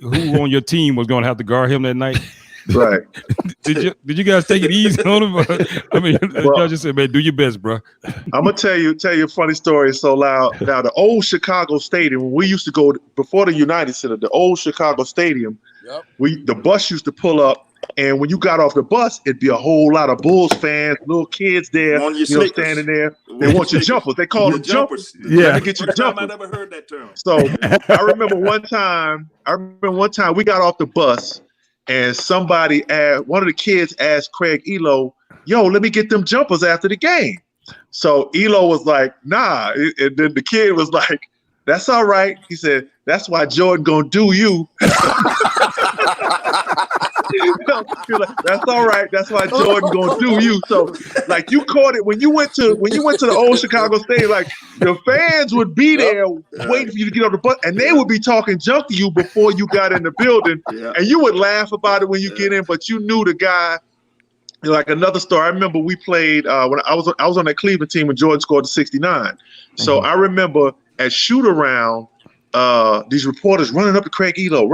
who on your team was going to have to guard him that night? Right. Did you guys take it easy on him? I mean, Well, y'all just said, man, do your best, bro. I'm gonna tell you a funny story. So loud. Now, the old Chicago Stadium, when we used to go before the United Center, the old Chicago Stadium, the bus used to pull up, and when you got off the bus, it'd be a whole lot of Bulls fans, little kids there, standing there. They want your jumpers. They call them jumpers. Yeah, to get your jumpers. I never heard that term. So I remember one time we got off the bus, and one of the kids asked Craig Elo, "Yo, let me get them jumpers after the game." So Elo was like, "Nah," and then the kid was like, "That's all right." He said, "That's why Jordan gonna do you." That's all right. That's why Jordan gonna do you. So, like, you caught it when you went to the old Chicago Stadium. Like, the fans would be there waiting for you to get on the bus, and they would be talking junk to you before you got in the building, and you would laugh about it when you get in, but you knew the guy. Like, another story, I remember we played when I was on that Cleveland team when Jordan scored the 69. So I remember at shoot around, these reporters running up to Craig Elo,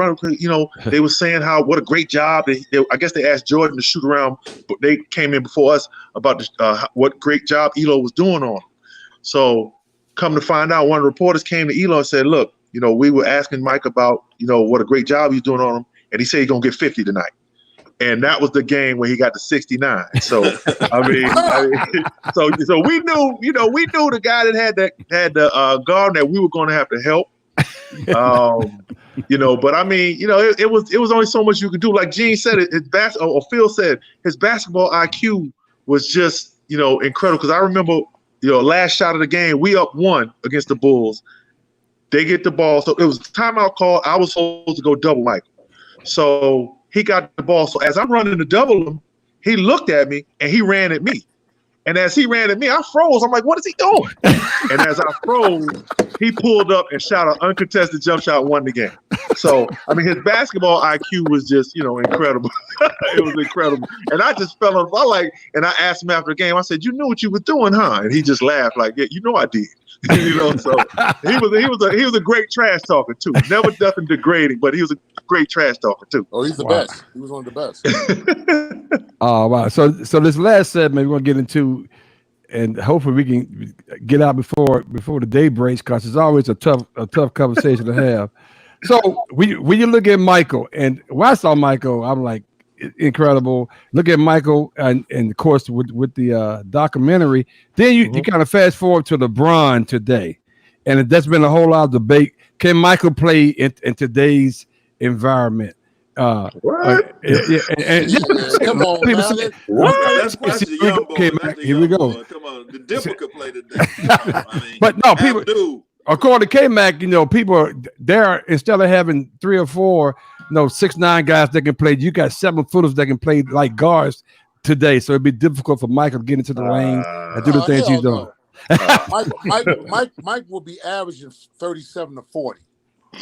they were saying what a great job. I guess they asked Jordan to shoot around, but they came in before us about what great job Elo was doing on him. So come to find out, one of the reporters came to Elo and said, "Look, we were asking Mike about, what a great job he's doing on him, and he said he's gonna get 50 tonight." And that was the game where he got the 69. So I mean, so we knew, the guy that had the guard that we were going to have to help. But I mean, it was only so much you could do. Like Gene said, Phil said, his basketball IQ was just, incredible. Because I remember, last shot of the game, we up 1 against the Bulls. They get the ball, so it was a timeout call. I was supposed to go double Michael, so he got the ball. So as I'm running to double him, he looked at me and he ran at me. And as he ran at me, I froze. I'm like, what is he doing? And as I froze, he pulled up and shot an uncontested jump shot, won the game. So, I mean, his basketball IQ was just, incredible. It was incredible. And I just fell on, and I asked him after the game, I said, "You knew what you were doing, huh?" And he just laughed like, "Yeah, I did." So he was a great trash talker too. Never nothing degrading, but he was a great trash talker too. Oh, he's the best. He was one of the best. Oh wow! So this last segment we're gonna get into, and hopefully we can get out before the day breaks, because it's always a tough conversation to have. So when you look at Michael, and when I saw Michael, I'm like, incredible. Look at Michael, and of course with the documentary. Then you kind of fast forward to LeBron today, and that's been a whole lot of debate. Can Michael play in today's environment? What? Come on, man. Here we go. Come on, the Dipper could play today. But no, people. According to K-Mac, people are there, instead of having 3 or 4, 6'9" guys that can play, you got 7-footers that can play like guards today. So it'd be difficult for Michael to get into the lane and do the things he's doing. Mike will be averaging 37 to 40.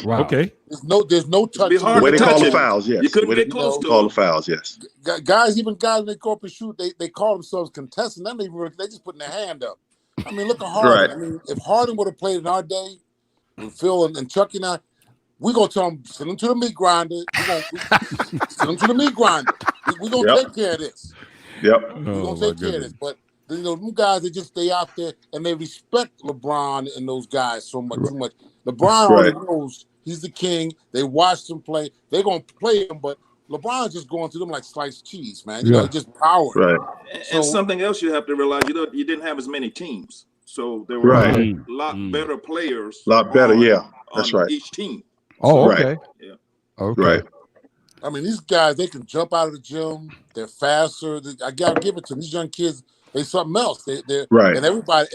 Wow. Okay. There's no touch. The way they call the fouls, yes. You couldn't get close to call the fouls, yes. Guys, when they go up and shoot, they call themselves contesting. They just putting their hand up. I mean, look at Harden. Right. I mean, if Harden would have played in our day, with Phil and Chucky and I, we're going to tell him, send him to the meat grinder. Send him to the meat grinder. We're going to take care of this. Yep. We're going to take care of this. But, them guys, they just stay out there, and they respect LeBron and those guys so much, too much. LeBron already knows he's the king. They watched him play. They're going to play him, but LeBron's just going through them like sliced cheese, man. Just power. Right. And something else you have to realize, you didn't have as many teams. So there were a lot better players. A lot better, that's right. Each team. Oh, okay. Right. Yeah. Okay. Right. I mean, these guys, they can jump out of the gym. They're faster. I got to give it to them. These young kids, they something else. They're right. And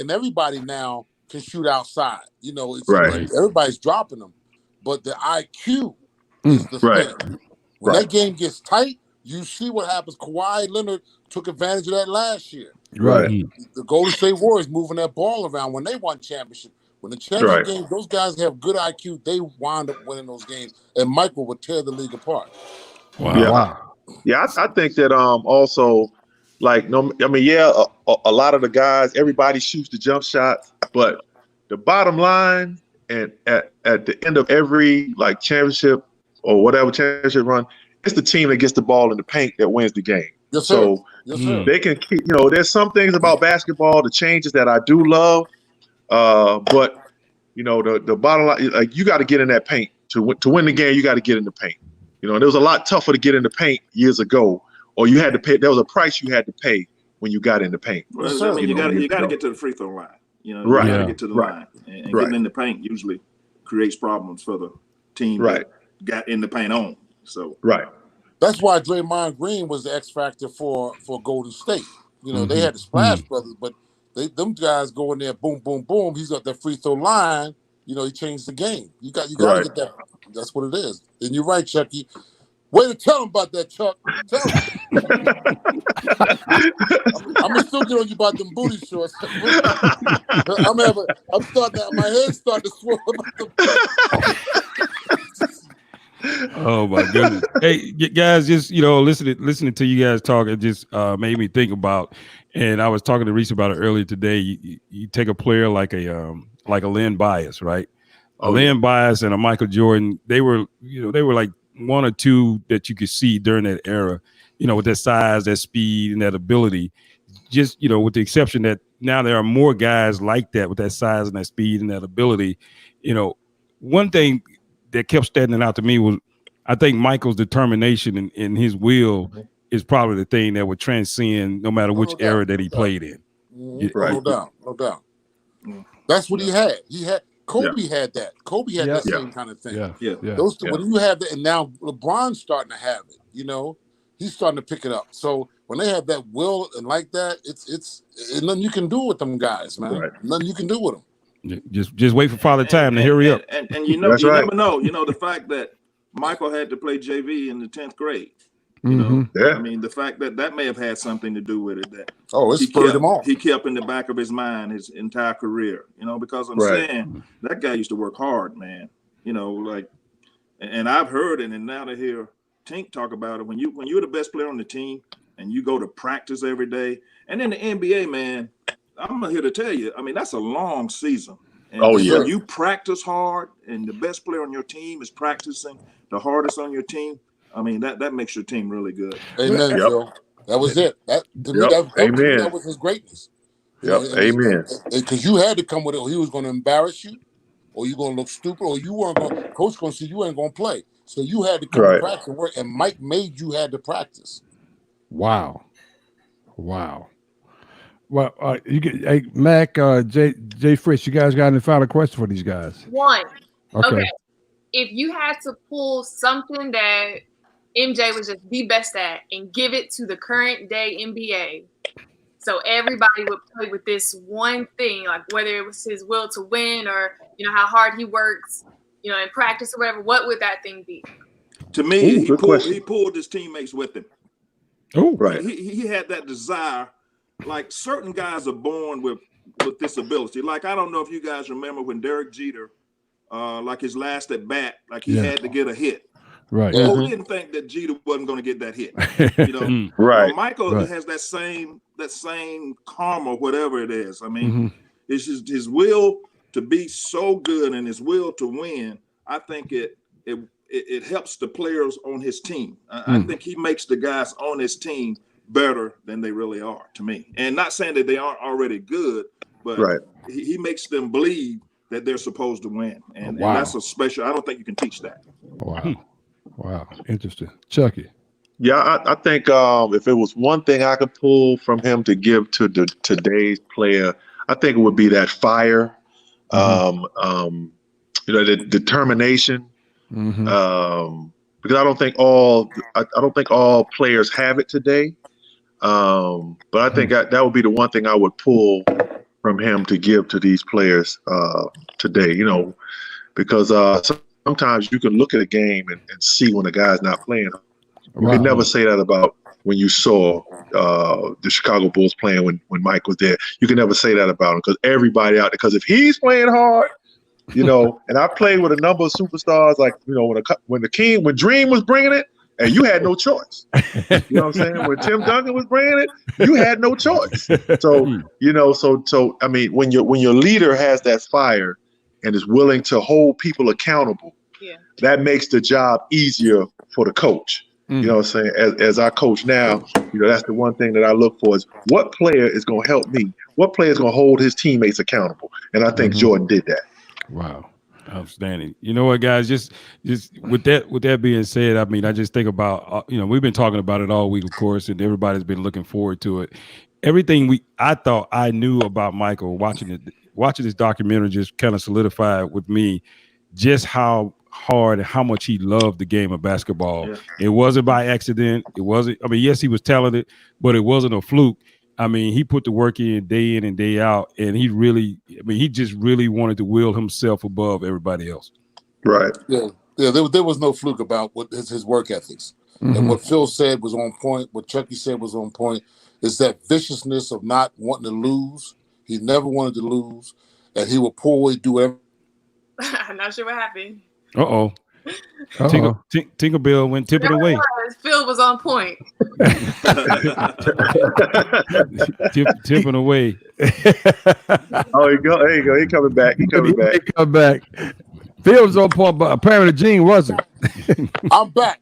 everybody now can shoot outside. Right. Everybody's dropping them. But the IQ is the thing. When that game gets tight, you see what happens. Kawhi Leonard took advantage of that last year. Right. The Golden State Warriors moving that ball around when they won championship. When the championship games, those guys have good IQ. They wind up winning those games, and Michael would tear the league apart. Wow. Yeah, I think that also, like, no, I mean, yeah, a lot of the guys, everybody shoots the jump shots, but the bottom line, and at the end of every like championship or whatever championship run, it's the team that gets the ball in the paint that wins the game. Yes, sir. So they can keep, there's some things about basketball, the changes that I do love, but the bottom line, like, you got to get in that paint to win the game. You got to get in the paint. It was a lot tougher to get in the paint years ago, or you had to pay. There was a price you had to pay when you got in the paint. Well, I mean, you got to get to the free throw line. You right. got to get to the line, and getting in the paint usually creates problems for the team that got in the paint on. So that's why Draymond Green was the X factor for Golden State. They had the Splash Brothers, but them guys go in there, boom, boom, boom. He's got that free throw line. He changed the game. You got to get that. That's what it is. And you're right, Chucky. Way to tell him about that, Chuck. Tell him. I'm gonna still get on you about them booty shorts. I'm starting. My head's starting to swirl about them. Oh my goodness! Hey guys, just listening to you guys talk, it just made me think about. And I was talking to Reese about it earlier today. You take a player like a Len Bias, right? Len Bias and a Michael Jordan. They were like one or two that you could see during that era. With that size, that speed, and that ability. Just with the exception that now there are more guys like that with that size and that speed and that ability. One thing that kept standing out to me was, I think Michael's determination and his will is probably the thing that would transcend no matter which era that he played in. No doubt. That's what he had. Kobe had that. Kobe had that same kind of thing. Those two, when you have that, and now LeBron's starting to have it. He's starting to pick it up. So when they have that will and like that, it's nothing you can do with them guys, man. Nothing you can do with them. Just wait for Father Time to hurry up. And never know. The fact that Michael had to play JV in the 10th grade. I mean, the fact that may have had something to do with it. That it spurred him on. He kept in the back of his mind his entire career. Because I'm saying that guy used to work hard, man. And I've heard it, and now to hear Tink talk about it. When you're the best player on the team and you go to practice every day, and in the NBA, man, I'm here to tell you, I mean, that's a long season. And when you practice hard and the best player on your team is practicing the hardest on your team, I mean, that makes your team really good. Amen, Joe. That was it. That was his greatness. Amen. Because you had to come with it, or he was going to embarrass you, or you're going to look stupid, or you weren't going. Coach going to see you ain't going to play. So you had to come to practice and work, and Mike made you had to practice. Wow. Well, Mac, Jay Fritz, you guys got any final question for these guys? One. Okay. If you had to pull something that MJ was just the best at and give it to the current day NBA, so everybody would play with this one thing, like whether it was his will to win or how hard he works, in practice or whatever, what would that thing be? To me, he pulled his teammates with him. Oh, right. He had that desire. Like, certain guys are born with this ability. Like, I don't know if you guys remember when Derek Jeter, like his last at bat, like he had to get a hit. Right. Who didn't think that Jeter wasn't going to get that hit? Right. Michael has that same karma, whatever it is. I mean, it's just his will to be so good and his will to win. I think it helps the players on his team. I think he makes the guys on his team better than they really are, to me. And not saying that they aren't already good, but he makes them believe that they're supposed to win. And that's a special, I don't think you can teach that. Wow. Interesting. Chucky. Yeah, I think if it was one thing I could pull from him to give to today's player, I think it would be that fire, the determination. Because I don't think all players have it today. But I think that would be the one thing I would pull from him to give to these players today, because sometimes you can look at a game and see when a guy's not playing. You can never say that about when you saw the Chicago Bulls playing when Mike was there. You can never say that about him because everybody out there. Because if he's playing hard, you know, and I played with a number of superstars, like, you know, when Dream was bringing it, and you had no choice. You know what I'm saying? When Tim Duncan was bringing it, you had no choice. So, you know, so I mean, when your leader has that fire and is willing to hold people accountable, that makes the job easier for the coach. You know what I'm saying? As our coach now, you know, that's the one thing that I look for is what player is going to help me? What player is going to hold his teammates accountable? And I think Jordan did that. Wow. Outstanding. You know what, guys, just with that being said, I mean, I just think about, you know, we've been talking about it all week, of course, and everybody's been looking forward to it. Everything I thought I knew about Michael watching this documentary just kind of solidified with me just how hard and how much he loved the game of basketball. Yeah. It wasn't by accident. It wasn't, I mean, yes, he was talented, but it wasn't a fluke. I mean, he put the work in and day out, and he just really wanted to will himself above everybody else. Right. Yeah. There was no fluke about what his work ethics. And what Phil said was on point. What Chucky said was on point. Is that viciousness of not wanting to lose. He never wanted to lose, and he would pull away, do whatever. I'm not sure what happened. Uh-oh. Tinkerbell went tipping away. Phil was on point. Tipping away. Oh, there you go. He coming back. He come back. Phil was on point, but apparently Gene wasn't. I'm back.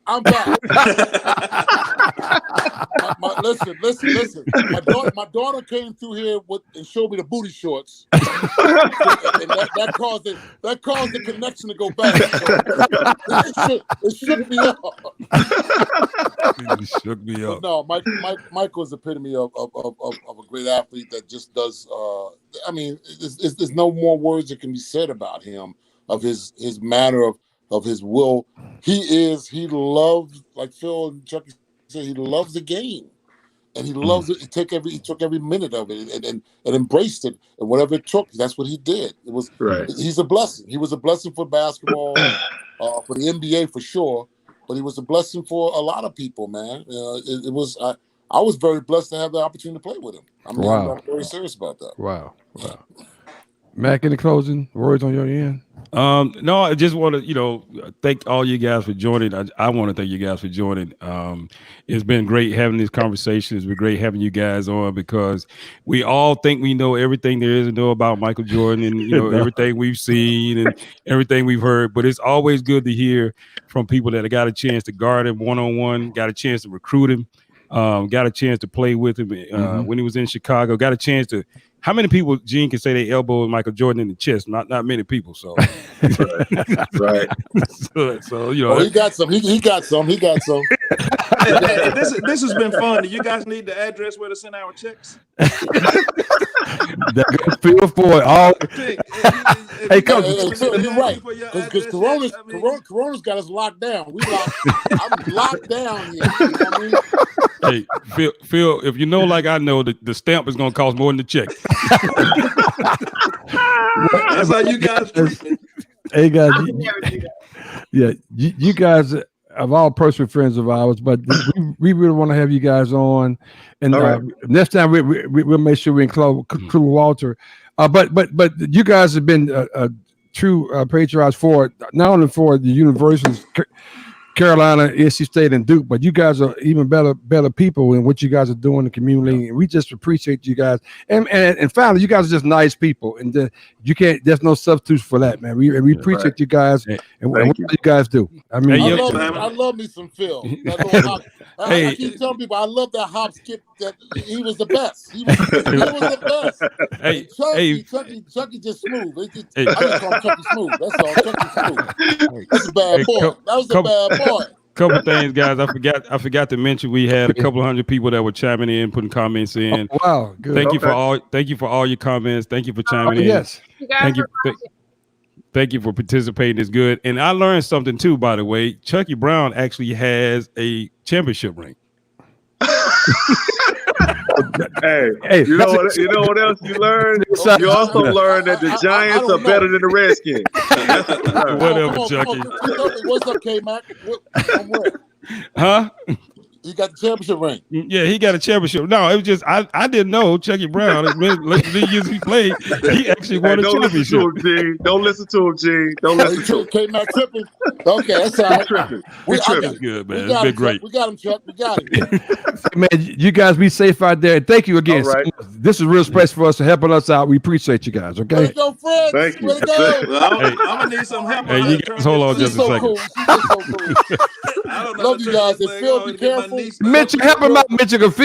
Listen. My daughter came through here and showed me the booty shorts, and that caused the connection to go back. It shook me up. It shook me up. No, Mike was the epitome of a great athlete that just does. I mean, there's no more words that can be said about him. Of his manner of his will, he loves, like Phil and Chucky said, he loves the game, and he loves it. He took every minute of it and embraced it, and whatever it took, that's what he did. It was right. He's a blessing. He was a blessing for basketball, for the NBA for sure, but he was a blessing for a lot of people, man. It was. I was very blessed to have the opportunity to play with him. I mean, I'm very serious about that. Wow. Mac, any closing words on your end? No, I just want to, thank all you guys for joining. I want to thank you guys for joining. It's been great having these conversations. It's been great having you guys on because we all think we know everything there is to know about Michael Jordan and, everything we've seen and everything we've heard. But it's always good to hear from people that have got a chance to guard him one-on-one, got a chance to recruit him, got a chance to play with him when he was in Chicago, got a chance to. How many people, Gene, can say they elbowed Michael Jordan in the chest? Not many people. So, right. So he got some. He got some. Hey, this has been fun. Do you guys need the address where to send our checks? Feel for it. Hey, come. You're right. Because Corona's got us locked down. I'm locked down here. You know what I mean? Hey, Phil, if you know like I know, the stamp is going to cost more than the check. That's how you guys treat me. Hey, guys. You guys are all personal friends of ours, but we really want to have you guys on. And right. Next time we'll make sure we include Walter. But you guys have been true patriots for not only for the universities, Carolina, NC State, and Duke, but you guys are even better people in what you guys are doing in the community, and we just appreciate you guys. And finally, you guys are just nice people, and there's no substitute for that, man. We appreciate you guys and what you guys do. I mean, I love me some Phil. I keep telling people I love that hop skip. That he was the best. He was the best. Hey, Chucky just smooth. I just call him Chucky smooth. That's all. Chucky smooth. That's a bad boy. That was a bad boy. Couple things, guys. I forgot to mention we had a couple hundred people that were chiming in, putting comments in. Oh, wow, good. Thank you for all your comments. Thank you for chiming in. Yes. Thank you for participating. It's good. And I learned something too, by the way. Chucky Brown actually has a championship ring. Hey, you know what else you learned? You also learned that the Giants are better than the Redskins. Whatever, Chucky. What's up, K-Mac? Huh? He got the championship ring. Yeah, he got a championship. No, it was just I didn't know Chucky Brown. The years he played, he actually won a championship. Don't listen to him, G. Don't listen to him. K-Mac tripping. Okay, that's all right. Tripping. That's good, man. It's been great. We got him, Chuck. We got him. Man, you guys be safe out there. And thank you again. All right. This is real special for us for helping us out. We appreciate you guys. Okay. Let's go, Fred. Thank you. Let's go. Well, I'm gonna need some help. Hey, you guys hold on just a second. Cool. She's so cool. I don't know Love you guys. And Phil, be careful. Mitch, help him out. Mitch, you can feel